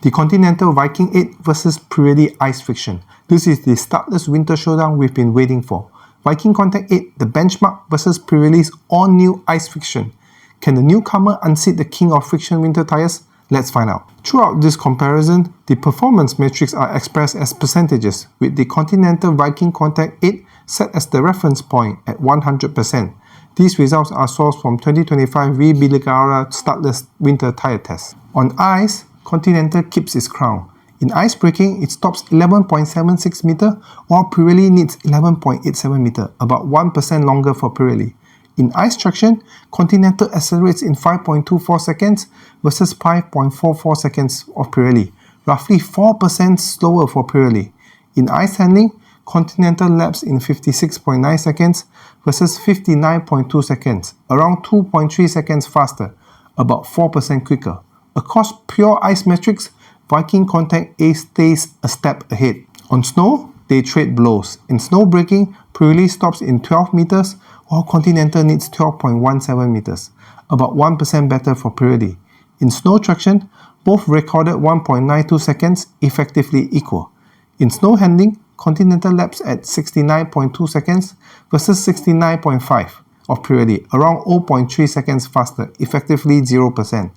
The Continental Viking 8 versus Pirelli Ice Friction. This is the startless winter showdown we've been waiting for. VikingContact 8, the benchmark versus Pirelli's all-new Ice Friction. Can the newcomer unseat the king of friction winter tires? Let's find out. Throughout this comparison, the performance metrics are expressed as percentages, with the Continental VikingContact 8 set as the reference point at 100%. These results are sourced from 2025 Pirelli startless winter tire test. On ice, Continental keeps its crown. In ice braking, it stops 11.76 meter, while Pirelli needs 11.87 meter, about 1% longer for Pirelli. In ice traction, Continental accelerates in 5.24 seconds versus 5.44 seconds of Pirelli, roughly 4% slower for Pirelli. In ice handling, Continental laps in 56.9 seconds versus 59.2 seconds, around 2.3 seconds faster, about 4% quicker. Across pure ice metrics, VikingContact 8 stays a step ahead. On snow, they trade blows. In snow braking, Pirelli stops in 12 meters, while Continental needs 12.17 meters, about 1% better for Pirelli. In snow traction, both recorded 1.92 seconds, effectively equal. In snow handling, Continental laps at 69.2 seconds versus 69.5 of Pirelli, around 0.3 seconds faster, effectively 0%.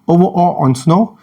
Overall, on snow,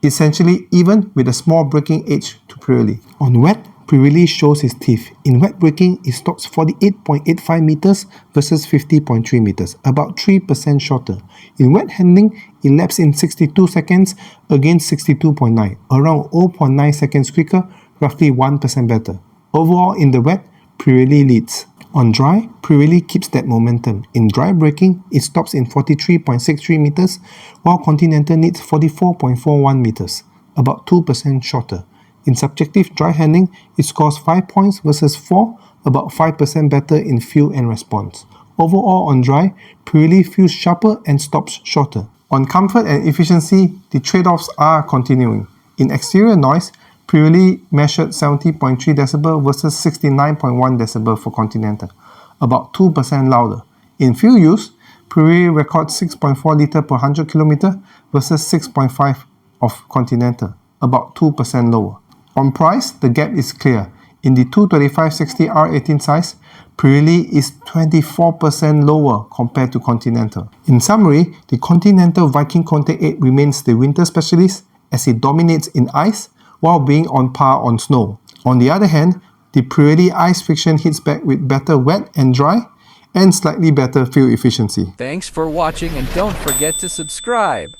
essentially even with a small braking edge to Pirelli. On wet, Pirelli shows his teeth. In wet braking, it stops 48.85 meters versus 50.3 meters, about 3% shorter. In wet handling, it laps in 62 seconds against 62.9, around 0.9 seconds quicker, roughly 1% better. Overall, in the wet, Pirelli leads. On dry, Pirelli keeps that momentum. In dry braking, it stops in 43.63 meters, while Continental needs 44.41 meters, about 2% shorter. In subjective dry handling, it scores 5 points versus 4, about 5% better in feel and response. Overall on dry, Pirelli feels sharper and stops shorter. On comfort and efficiency, the trade-offs are continuing. In exterior noise, Pirelli measured 70.3 dB versus 69.1 dB for Continental, about 2% louder. In fuel use, Pirelli records 6.4 litre per 100 km versus 6.5 of Continental, about 2% lower. On price, the gap is clear. In the 225/60 R18 size, Pirelli is 24% lower compared to Continental. In summary, the Continental VikingContact 8 remains the winter specialist as it dominates in ice while being on par on snow. On the other hand, the Pirelli Ice Friction hits back with better wet and dry and slightly better fuel efficiency. Thanks for watching, and don't forget to subscribe.